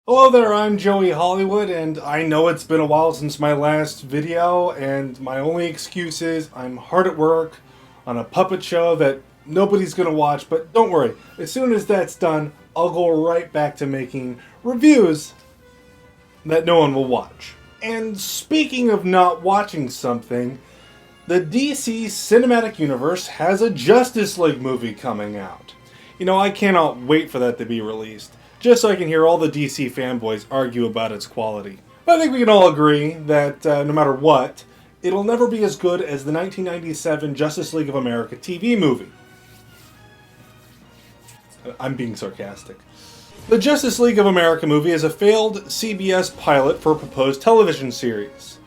Hello there, I'm Joey Hollywood, and I know it's been a while since my last video, and my only excuse is I'm hard at work on a puppet show that nobody's gonna watch, but don't worry, as soon as that's done, I'll go right back to making reviews that no one will watch. And speaking of not watching something, the DC Cinematic Universe has a Justice League movie coming out. You know, I cannot wait for that to be released, just so I can hear all the DC fanboys argue about its quality. But I think we can all agree that no matter what, it'll never be as good as the 1997 Justice League of America TV movie. I'm being sarcastic. The Justice League of America movie is a failed CBS pilot for a proposed television series.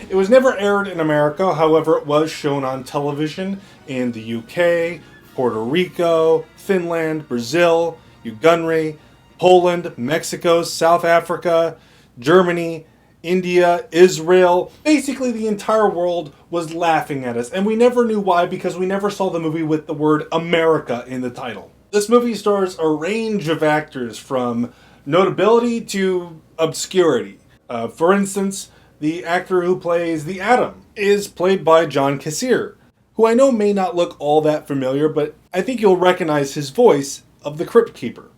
It was never aired in America, however it was shown on television in the UK, Puerto Rico, Finland, Brazil, Uganda, Poland, Mexico, South Africa, Germany, India, Israel. Basically, the entire world was laughing at us, and we never knew why because we never saw the movie with the word America in the title. This movie stars a range of actors from notability to obscurity. For instance, the actor who plays the Atom is played by John Kassir, who I know may not look all that familiar, but I think you'll recognize his voice of the Crypt Keeper.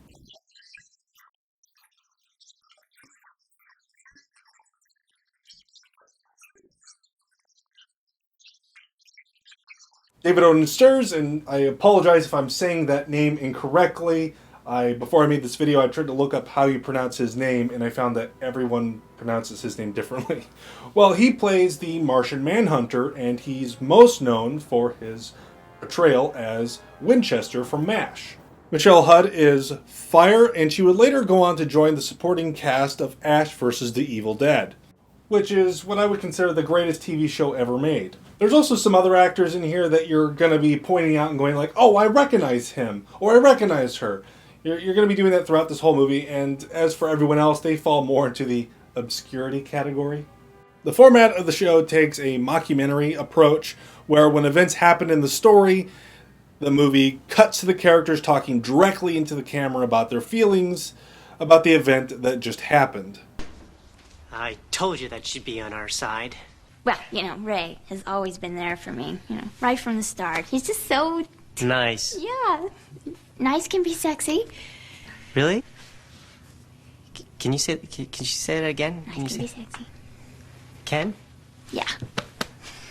David Odin Stirs, and I apologize if I'm saying that name incorrectly. Before I made this video, I tried to look up how you pronounce his name, and I found that everyone pronounces his name differently. Well, he plays the Martian Manhunter, and he's most known for his portrayal as Winchester from MASH. Michelle Hudd is Fire, and she would later go on to join the supporting cast of Ash vs. the Evil Dead, which is what I would consider the greatest TV show ever made. There's also some other actors in here that you're going to be pointing out and going like, oh, I recognize him, or I recognize her. You're going to be doing that throughout this whole movie, and as for everyone else, they fall more into the obscurity category. The format of the show takes a mockumentary approach, where when events happen in the story, the movie cuts to the characters talking directly into the camera about their feelings about the event that just happened. I told you that she'd be on our side. Well, Ray has always been there for me, right from the start. He's just so... Nice. Yeah. Nice can be sexy. Really? Can you say that again? Nice can be sexy. Can? Yeah.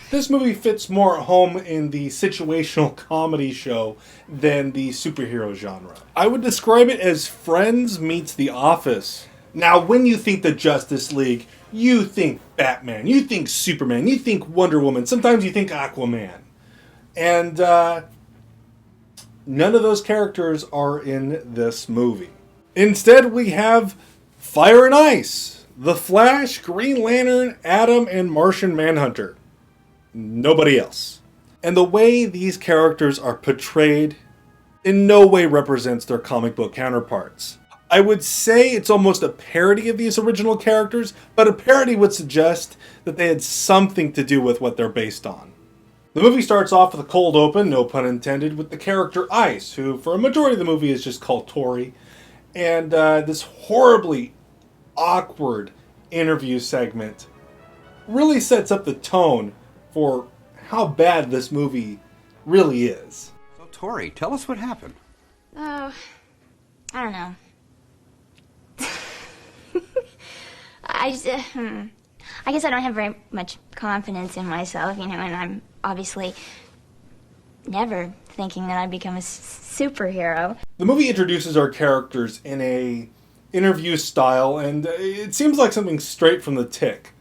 This movie fits more at home in the situational comedy show than the superhero genre. I would describe it as Friends meets The Office. Now, when you think the Justice League, you think Batman, you think Superman, you think Wonder Woman, sometimes you think Aquaman. And none of those characters are in this movie. Instead, we have Fire and Ice, The Flash, Green Lantern, Atom, and Martian Manhunter. Nobody else. And the way these characters are portrayed in no way represents their comic book counterparts. I would say it's almost a parody of these original characters, but a parody would suggest that they had something to do with what they're based on. The movie starts off with a cold open, no pun intended, with the character Ice, who for a majority of the movie is just called Tori, and this horribly awkward interview segment really sets up the tone for how bad this movie really is. So Tori, tell us what happened. Oh, I don't know. I guess I don't have very much confidence in myself, and I'm obviously never thinking that I'd become a superhero. The movie introduces our characters in a interview style, and it seems like something straight from the Tick.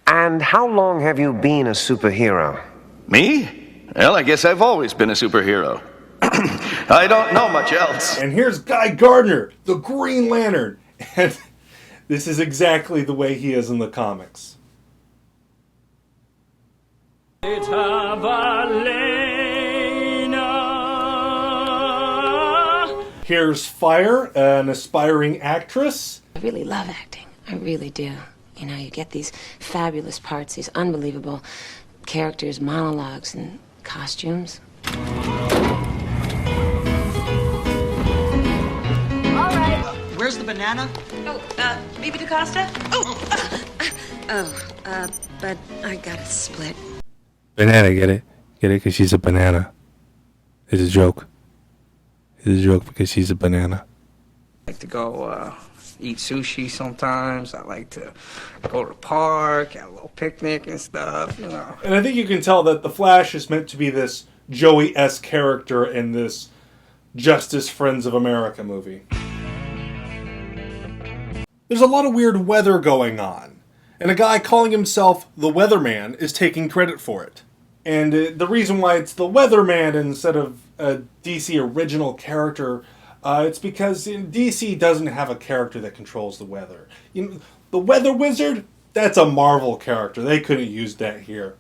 And how long have you been a superhero? Me? Well, I guess I've always been a superhero. I don't know much else. And here's Guy Gardner, the Green Lantern, and this is exactly the way he is in the comics. Here's Fire, an aspiring actress. I really love acting. I really do. You get these fabulous parts, these unbelievable characters, monologues, and costumes. where's the banana? Oh, Bibi DaCosta? But I got a split. Banana, get it? Get it? Because she's a banana. It's a joke. It's a joke because she's a banana. I like to go eat sushi sometimes. I like to go to the park, have a little picnic and stuff, you know. And I think you can tell that the Flash is meant to be this Joey-esque character in this Justice Friends of America movie. There's a lot of weird weather going on, and a guy calling himself the Weatherman is taking credit for it. And the reason why it's the Weatherman instead of a DC original character, it's because DC doesn't have a character that controls the weather. You know, the Weather Wizard, that's a Marvel character. They couldn't use that here.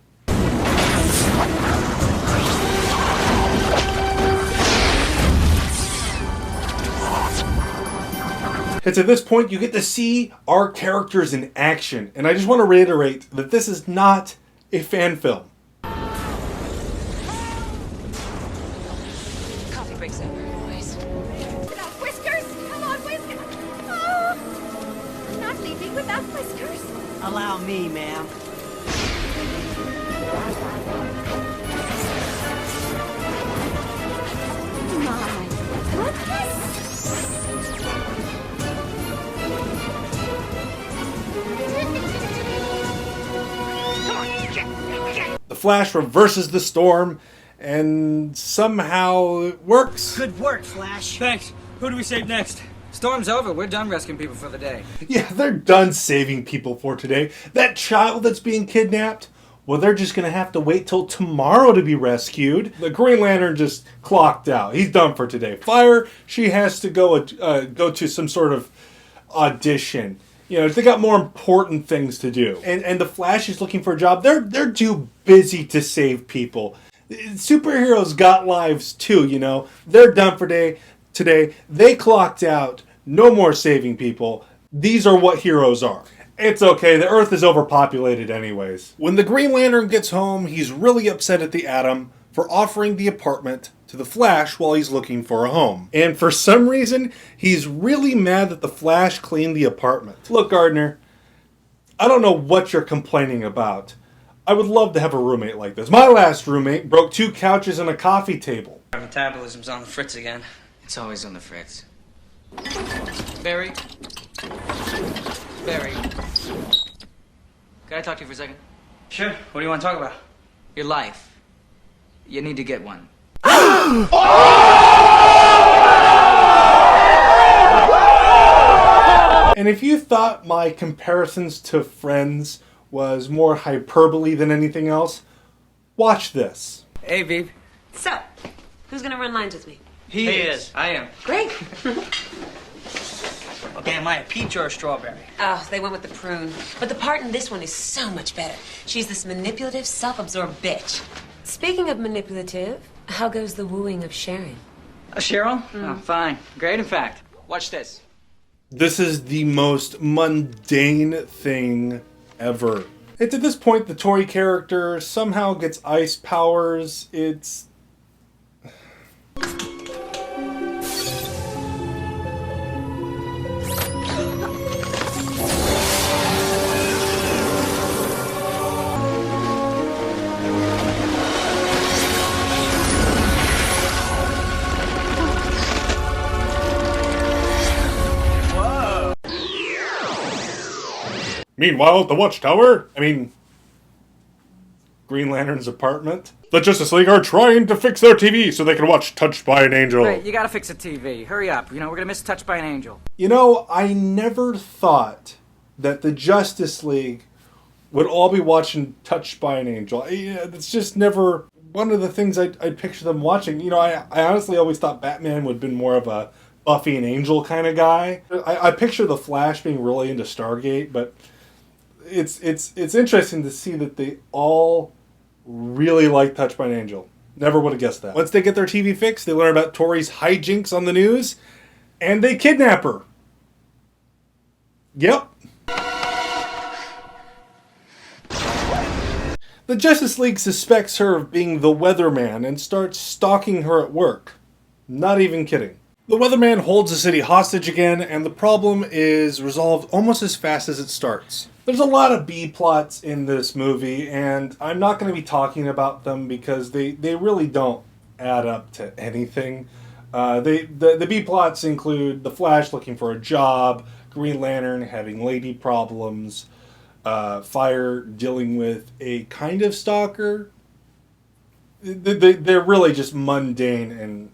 It's at this point you get to see our characters in action. And I just want to reiterate that this is not a fan film. Coffee breaks over, boys. Without whiskers? Come on, whiskers! Oh, I'm not leaving without whiskers. Allow me, ma'am. My goodness! The Flash reverses the storm, and somehow it works. Good work, Flash. Thanks. Who do we save next? Storm's over. We're done rescuing people for the day. Yeah, they're done saving people for today. That child that's being kidnapped, well, they're just going to have to wait till tomorrow to be rescued. The Green Lantern just clocked out. He's done for today. Fire, she has to go to some sort of audition. You know, they got more important things to do. And the Flash is looking for a job. They're too busy to save people. Superheroes got lives too, you know. They're done for today. They clocked out. No more saving people. These are what heroes are. It's okay, the Earth is overpopulated anyways. When the Green Lantern gets home, he's really upset at the Atom for offering the apartment to the Flash while he's looking for a home. And for some reason, he's really mad that the Flash cleaned the apartment. Look, Gardner, I don't know what you're complaining about. I would love to have a roommate like this. My last roommate broke 2 couches and a coffee table. Our metabolism's on the fritz again. It's always on the fritz. Barry? Barry? Can I talk to you for a second? Sure. What do you want to talk about? Your life. You need to get one. And if you thought my comparisons to Friends was more hyperbole than anything else, watch this. Hey, Beep. So, who's gonna run lines with me? He is. I am. Great. Okay, am I a peach or a strawberry? Oh, they went with the prune. But the part in this one is so much better. She's this manipulative, self-absorbed bitch. Speaking of manipulative, how goes the wooing of Sharon? Cheryl? Oh, fine. Great, in fact. Watch this. This is the most mundane thing ever. It's at this point the Tori character somehow gets ice powers. It's... Meanwhile, at the Watchtower, Green Lantern's apartment. The Justice League are trying to fix their TV so they can watch Touched by an Angel. Right, you gotta fix the TV. Hurry up. You know, we're gonna miss Touched by an Angel. You know, I never thought that the Justice League would all be watching Touched by an Angel. It's just never one of the things I'd picture them watching. You know, I honestly always thought Batman would have been more of a Buffy and Angel kind of guy. I picture the Flash being really into Stargate, but it's interesting to see that they all really like Touched by an Angel. Never would have guessed that. Once they get their TV fixed, they learn about Tori's hijinks on the news, and they kidnap her. Yep. The Justice League suspects her of being the Weatherman and starts stalking her at work. Not even kidding. The weatherman holds the city hostage again, and the problem is resolved almost as fast as it starts. There's a lot of B-plots in this movie, and I'm not going to be talking about them because they really don't add up to anything. The B-plots include the Flash looking for a job, Green Lantern having lady problems, Fire dealing with a kind of stalker. They're really just mundane, and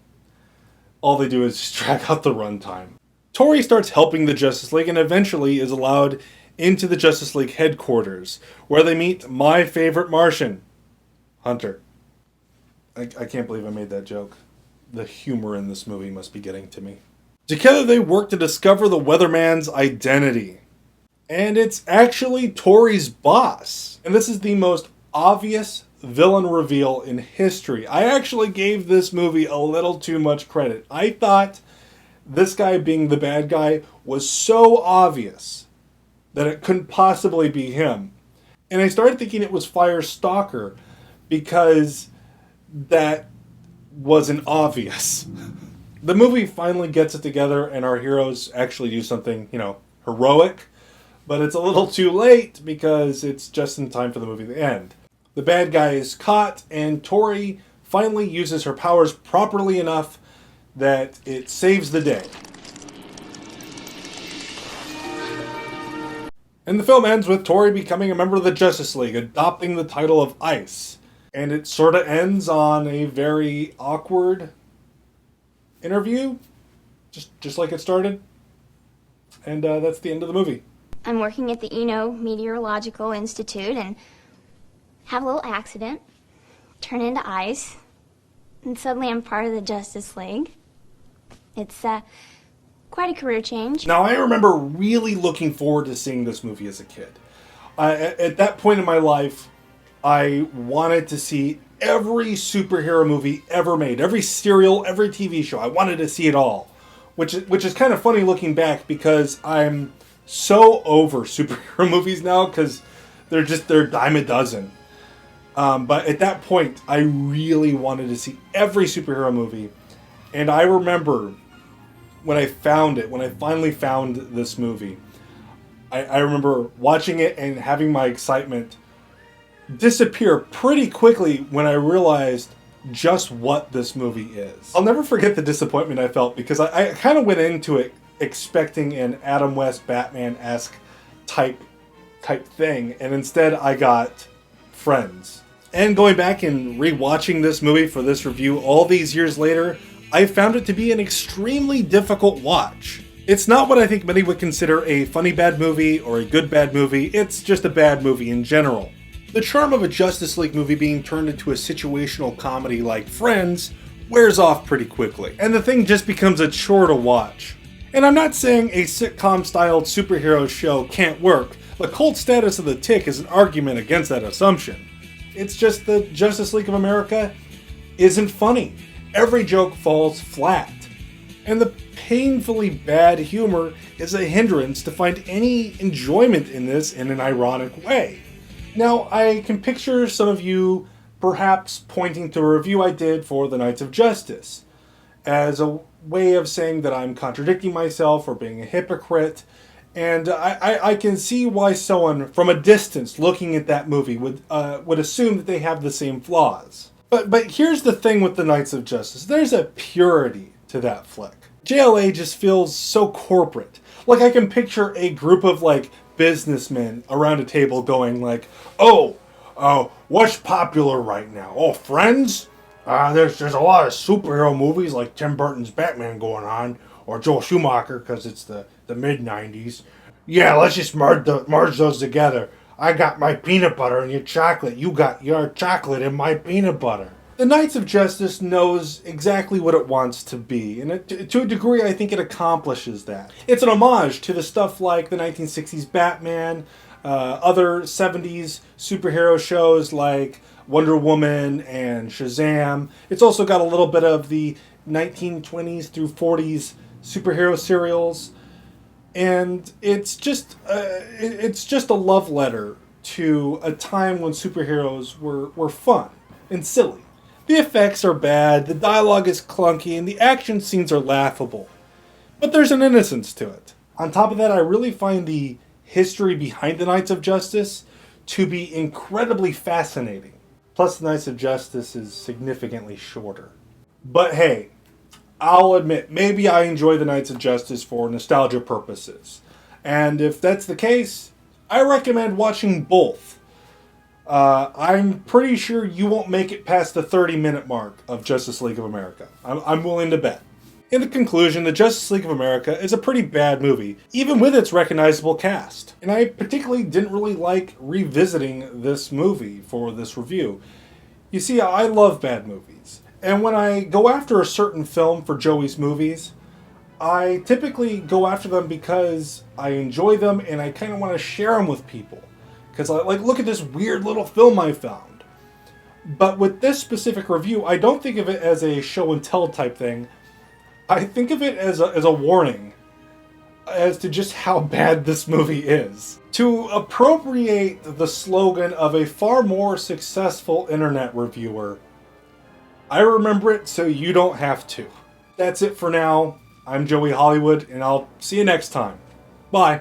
all they do is just drag out the runtime. Tori starts helping the Justice League and eventually is allowed into the Justice League headquarters, where they meet my favorite Martian, Hunter. I can't believe I made that joke. The humor in this movie must be getting to me. Together they work to discover the weatherman's identity. And it's actually Tori's boss. And this is the most obvious villain reveal in history. I actually gave this movie a little too much credit. I thought this guy being the bad guy was so obvious that it couldn't possibly be him. And I started thinking it was Fire's stalker because that wasn't obvious. The movie finally gets it together and our heroes actually do something, heroic. But it's a little too late because it's just in time for the movie to end. The bad guy is caught and Tori finally uses her powers properly enough that it saves the day. And the film ends with Tori becoming a member of the Justice League, adopting the title of Ice. And it sort of ends on a very awkward interview, just like it started. And that's the end of the movie. I'm working at the Eno Meteorological Institute and have a little accident, turn into ice, and suddenly I'm part of the Justice League. It's quite a career change. Now, I remember really looking forward to seeing this movie as a kid. At that point in my life, I wanted to see every superhero movie ever made, every serial, every TV show. I wanted to see it all, which is kind of funny looking back because I'm so over superhero movies now because they're a dime a dozen. But at that point, I really wanted to see every superhero movie, and I remember when I finally found this movie, I remember watching it and having my excitement disappear pretty quickly when I realized just what this movie is. I'll never forget the disappointment I felt because I kind of went into it expecting an Adam West Batman-esque type thing, and instead I got Friends. And going back and rewatching this movie for this review all these years later, I found it to be an extremely difficult watch. It's not what I think many would consider a funny bad movie or a good bad movie, it's just a bad movie in general. The charm of a Justice League movie being turned into a situational comedy like Friends wears off pretty quickly, and the thing just becomes a chore to watch. And I'm not saying a sitcom-styled superhero show can't work. The cult status of The Tick is an argument against that assumption. It's just the Justice League of America isn't funny. Every joke falls flat. And the painfully bad humor is a hindrance to find any enjoyment in this in an ironic way. Now, I can picture some of you perhaps pointing to a review I did for The Knights of Justice as a way of saying that I'm contradicting myself or being a hypocrite, and I can see why someone from a distance looking at that movie would assume that they have the same flaws. But here's the thing with The Knights of Justice. There's a purity to that flick. JLA just feels so corporate. Like I can picture a group of businessmen around a table going what's popular right now? Oh, Friends? There's a lot of superhero movies like Tim Burton's Batman going on, or Joel Schumacher because it's the mid-90s. Yeah, let's just merge those together. I got my peanut butter and your chocolate. You got your chocolate and my peanut butter. The Knights of Justice knows exactly what it wants to be, and to a degree I think it accomplishes that. It's an homage to the stuff like the 1960s Batman, other 70s superhero shows like Wonder Woman and Shazam. It's also got a little bit of the 1920s through 40s superhero serials, and it's just a love letter to a time when superheroes were fun and silly. The effects are bad, the dialogue is clunky, and the action scenes are laughable. But there's an innocence to it. On top of that, I really find the history behind the Knights of Justice to be incredibly fascinating. Plus, the Knights of Justice is significantly shorter. But hey, I'll admit, maybe I enjoy the Knights of Justice for nostalgia purposes. And if that's the case, I recommend watching both. I'm pretty sure you won't make it past the 30-minute mark of Justice League of America. I'm willing to bet. In the conclusion, the Justice League of America is a pretty bad movie, even with its recognizable cast. And I particularly didn't really like revisiting this movie for this review. You see, I love bad movies. And when I go after a certain film for Joey's movies, I typically go after them because I enjoy them and I kind of want to share them with people. Because look at this weird little film I found. But with this specific review, I don't think of it as a show and tell type thing. I think of it as a warning as to just how bad this movie is. To appropriate the slogan of a far more successful internet reviewer, I remember it so you don't have to. That's it for now. I'm Joey Hollywood, and I'll see you next time. Bye.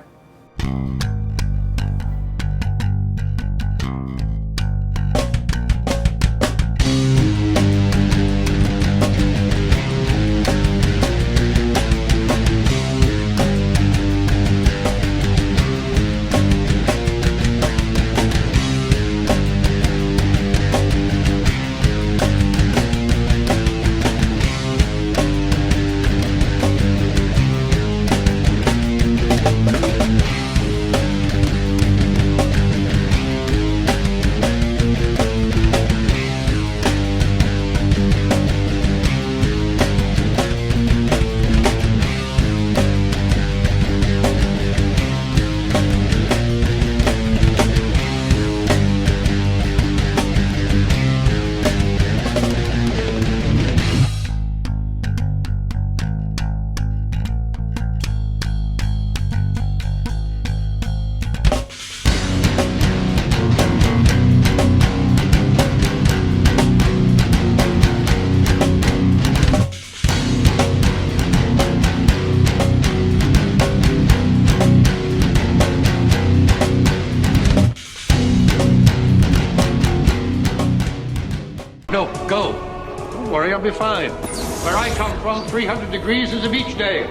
No, go. Don't worry, I'll be fine. Where I come from, 300 degrees is a beach day.